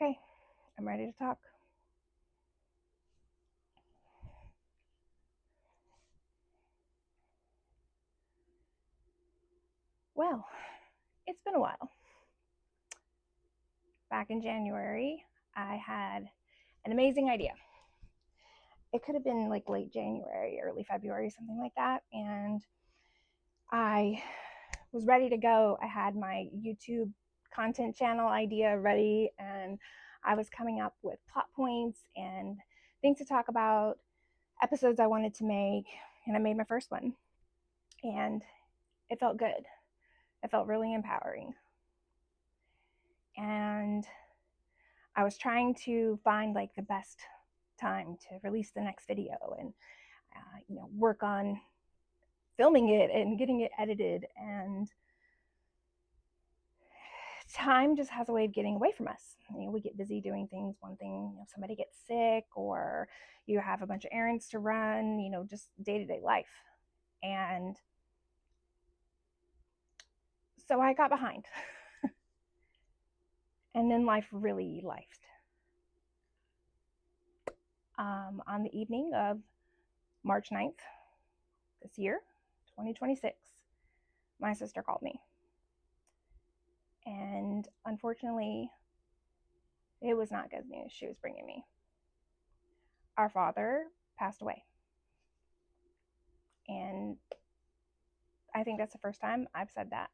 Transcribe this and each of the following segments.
Okay, I'm ready to talk. Well, it's been a while. Back in January, I had an amazing idea. It could have been like late January, early February, something like that. And I was ready to go. I had my YouTube content channel idea ready, and I was coming up with plot points and things to talk about, episodes I wanted to make. And I made my first one. And it felt good. It felt really empowering. And I was trying to find like the best time to release the next video and work on filming it and getting it edited. And time just has a way of getting away from us. We get busy doing things. One thing, somebody gets sick, or you have a bunch of errands to run. Just day-to-day life. And so I got behind. And then life really lifed. On the evening of March 9th this year, 2026, my sister called me. And unfortunately, it was not good news she was bringing me. Our father passed away. And I think that's the first time I've said that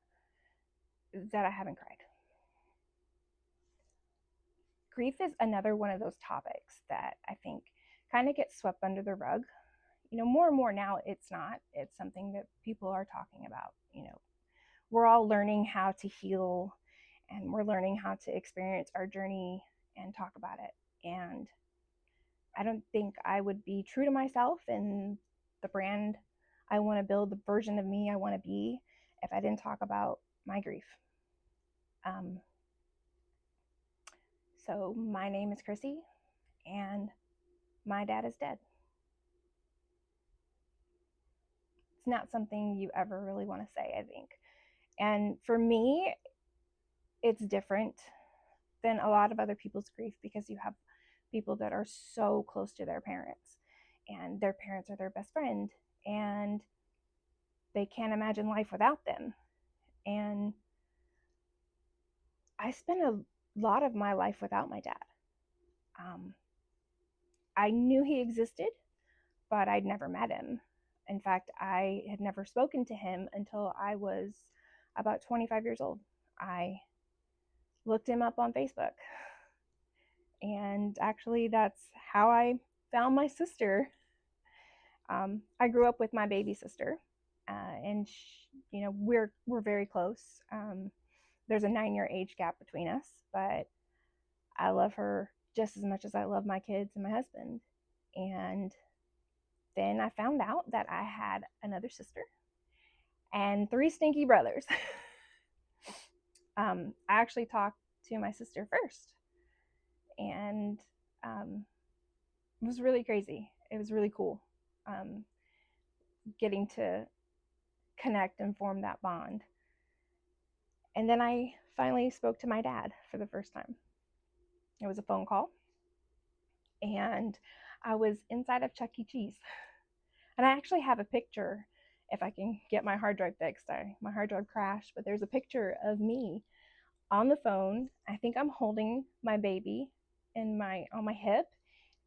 I haven't cried. Grief is another one of those topics that I think kind of gets swept under the rug. More and more now it's not. It's something that people are talking about. We're all learning how to heal, and we're learning how to experience our journey and talk about it. And I don't think I would be true to myself and the brand I want to build, the version of me I want to be, if I didn't talk about my grief. So my name is Chrissy, and my dad is dead. It's not something you ever really want to say, I think. And for me, it's different than a lot of other people's grief, because you have people that are so close to their parents, and their parents are their best friend, and they can't imagine life without them. And I spent a lot of my life without my dad. I knew he existed, but I'd never met him. In fact, I had never spoken to him until I was about 25 years old. I looked him up on Facebook. And actually, that's how I found my sister. I grew up with my baby sister, and we're very close. There's a 9-year age gap between us, but I love her just as much as I love my kids and my husband. And then I found out that I had another sister and 3 stinky brothers. I actually talked to my sister first, and it was really crazy. It was really cool, getting to connect and form that bond. And then I finally spoke to my dad for the first time. It was a phone call, and I was inside of Chuck E. Cheese. And I actually have a picture, if I can get my hard drive fixed. My hard drive crashed, but there's a picture of me on the phone. I think I'm holding my baby on my hip,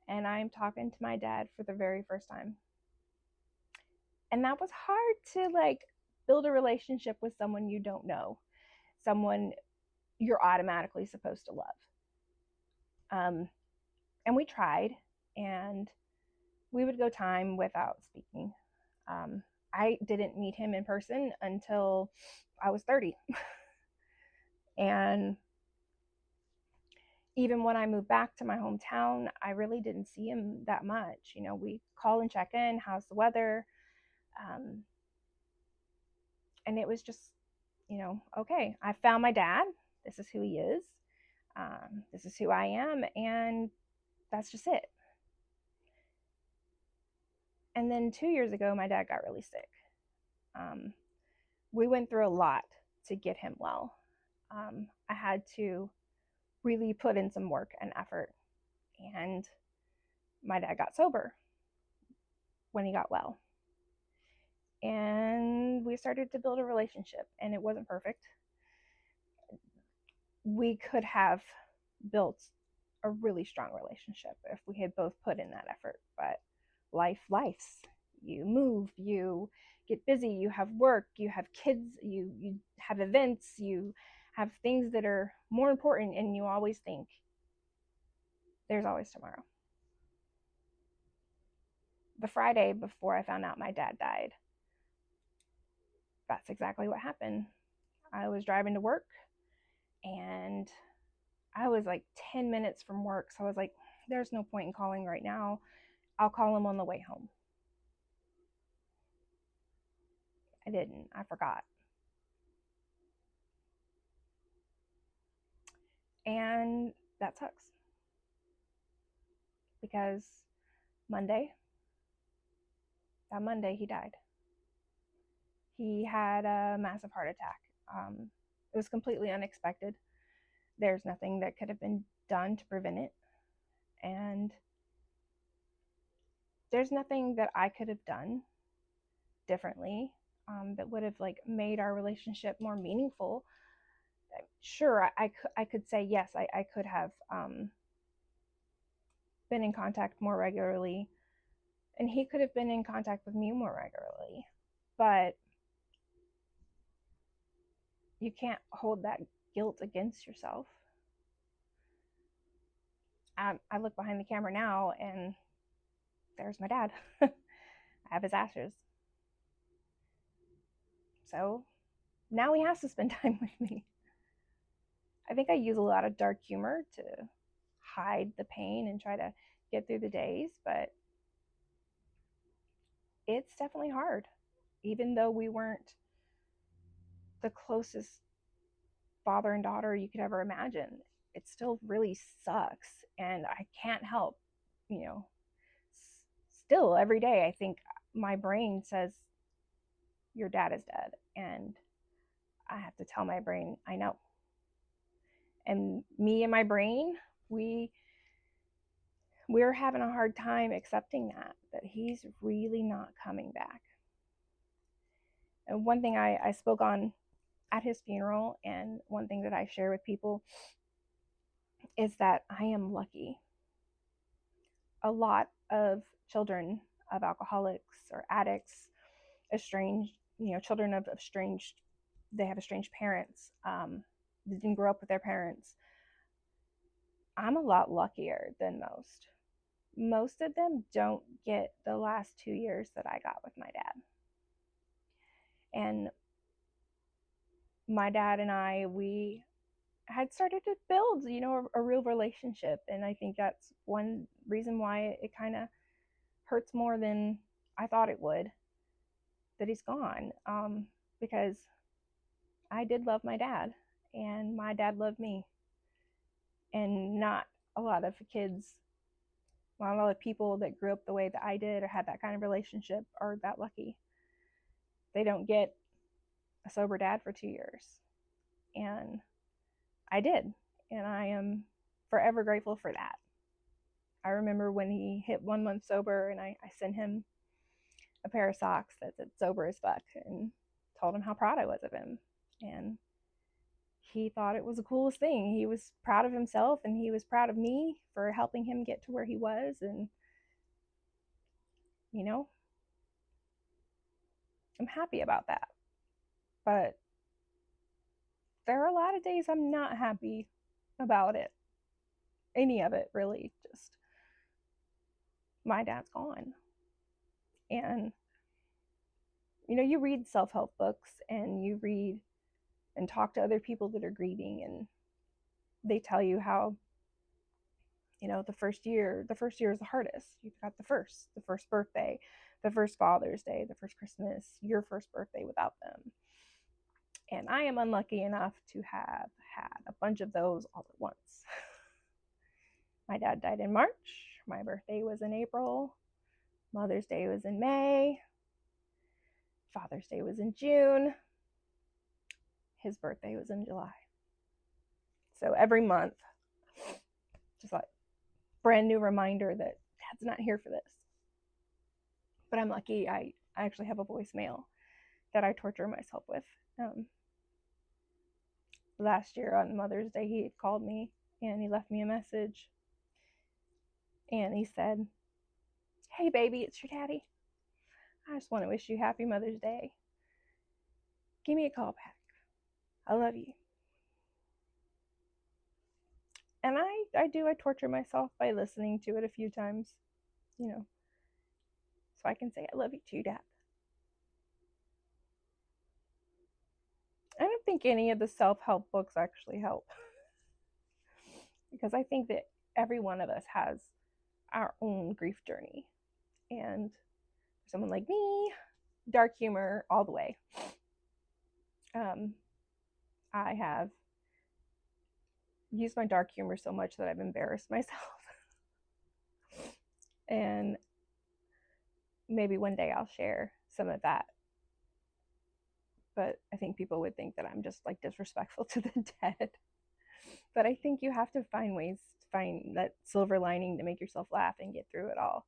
and I'm talking to my dad for the very first time. And that was hard to build a relationship with someone you don't know, someone you're automatically supposed to love. And we tried, and we would go time without speaking. I didn't meet him in person until I was 30. And even when I moved back to my hometown, I really didn't see him that much. We call and check in, how's the weather? And it was just, okay, I found my dad. This is who he is. This is who I am. And that's just it. And then 2 years ago, my dad got really sick. We went through a lot to get him well. I had to really put in some work and effort. And my dad got sober when he got well. And we started to build a relationship, and it wasn't perfect. We could have built a really strong relationship if we had both put in that effort, but life's. You move, you get busy, you have work, you have kids, you have events, you have things that are more important, and you always think there's always tomorrow. The Friday before I found out my dad died, that's exactly what happened. I was driving to work, and I was like 10 minutes from work, so I was like, there's no point in calling right now. I'll call him on the way home. I didn't. I forgot. And that sucks because Monday, that Monday, he died. He had a massive heart attack. It was completely unexpected. There's nothing that could have been done to prevent it. And there's nothing that I could have done differently that would have like made our relationship more meaningful. Sure, I could say yes, I could have been in contact more regularly, and he could have been in contact with me more regularly, but you can't hold that guilt against yourself. I look behind the camera now, and there's my dad. I have his ashes. So now he has to spend time with me. I think I use a lot of dark humor to hide the pain and try to get through the days, but it's definitely hard. Even though we weren't the closest father and daughter you could ever imagine, it still really sucks. And I can't help, you know, still every day, I think my brain says, your dad is dead. And I have to tell my brain, I know. And me and my brain, we're having a hard time accepting that he's really not coming back. And one thing I spoke on at his funeral, and one thing that I share with people, is that I am lucky. A lot of children of alcoholics or addicts, estranged, children of estranged, they have estranged parents, they didn't grow up with their parents. I'm a lot luckier than most. Most of them don't get the last 2 years that I got with my dad. And my dad and we had started to build, a real relationship. And I think that's one reason why it kind of hurts more than I thought it would, that he's gone. Because I did love my dad, and my dad loved me. And not a lot of kids, not a lot of people that grew up the way that I did or had that kind of relationship are that lucky. They don't get a sober dad for 2 years. And I did. And I am forever grateful for that. I remember when he hit 1 month sober, and I sent him a pair of socks that said sober as fuck, and told him how proud I was of him. And he thought it was the coolest thing. He was proud of himself, and he was proud of me for helping him get to where he was. And, I'm happy about that. But there are a lot of days I'm not happy about it. Any of it, really. Just, my dad's gone. And, you read self-help books, and you read and talk to other people that are grieving, and they tell you how, the first year is the hardest. You've got the first birthday, the first Father's Day, the first Christmas, your first birthday without them. And I am unlucky enough to have had a bunch of those all at once. My dad died in March. My birthday was in April. Mother's Day was in May. Father's Day was in June. His birthday was in July. So every month Just like brand new reminder that Dad's not here for this. But I'm lucky I actually have a voicemail that I torture myself with. Last year on Mother's Day, he had called me and he left me a message. And he said, "Hey, baby, it's your daddy. I just want to wish you happy Mother's Day. Give me a call back. I love you." And I torture myself by listening to it a few times, so I can say, "I love you too, Dad." I don't think any of the self-help books actually help, because I think that every one of us has our own grief journey. And for someone like me, dark humor all the way. I have used my dark humor so much that I've embarrassed myself. And maybe one day I'll share some of that. But I think people would think that I'm just like disrespectful to the dead. But I think you have to find ways to find that silver lining to make yourself laugh and get through it all.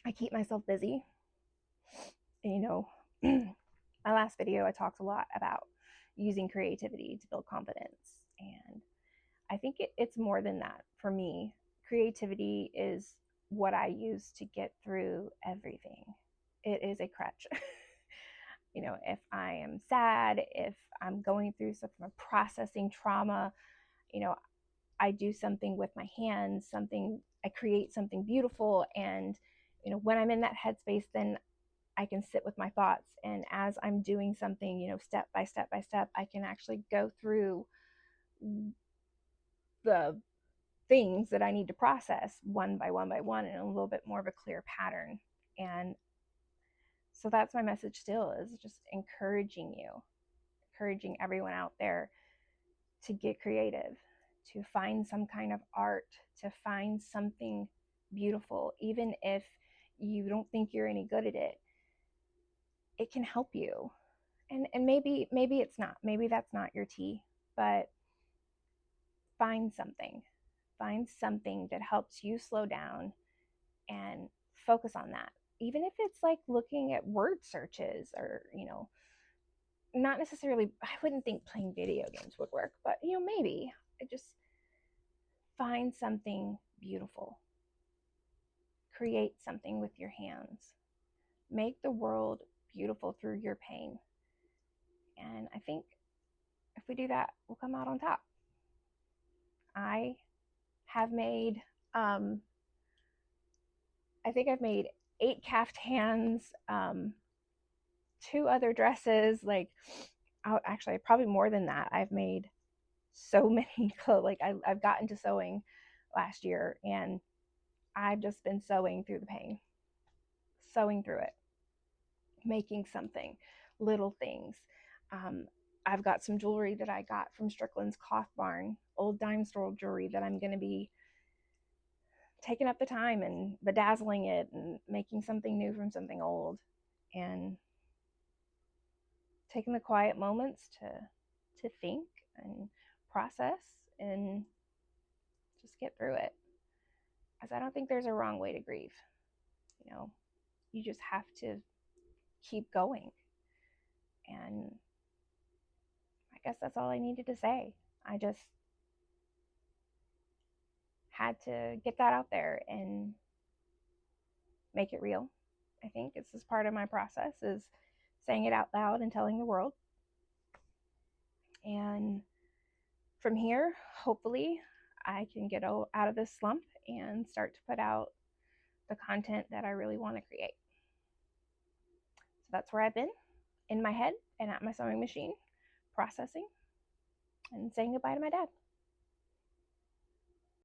I keep myself busy. And, my last video, I talked a lot about using creativity to build confidence. And I think it's more than that for me. Creativity is what I use to get through everything. It is a crutch. If I am sad, if I'm going through some processing trauma, I do something with my hands, I create something beautiful. And, when I'm in that headspace, then I can sit with my thoughts. And as I'm doing something, step by step by step, I can actually go through the things that I need to process one by one by one in a little bit more of a clear pattern. And so that's my message still, is just encouraging everyone out there to get creative, to find some kind of art, to find something beautiful. Even if you don't think you're any good at it, it can help you. And maybe it's not. Maybe that's not your tea, but find something. Find something that helps you slow down and focus on that. Even if it's like looking at word searches, or, not necessarily, I wouldn't think playing video games would work, but, maybe just find something beautiful. Create something with your hands. Make the world beautiful through your pain. And I think if we do that, we'll come out on top. I have made, I think I've made 8 caftans, 2 other dresses, like, actually probably more than that. I've made so many clothes. Like, I've gotten to sewing last year, and I've just been sewing through the pain, sewing through it, making something, little things. I've got some jewelry that I got from Strickland's Cloth Barn, old dime store jewelry, that I'm going to be taking up the time and bedazzling it and making something new from something old, and taking the quiet moments to think and process and just get through it. As I don't think there's a wrong way to grieve. You just have to keep going. And I guess that's all I needed to say. I just had to get that out there and make it real. I think this is part of my process, is saying it out loud and telling the world. And from here, hopefully, I can get out of this slump and start to put out the content that I really want to create. So that's where I've been, in my head and at my sewing machine, processing and saying goodbye to my dad.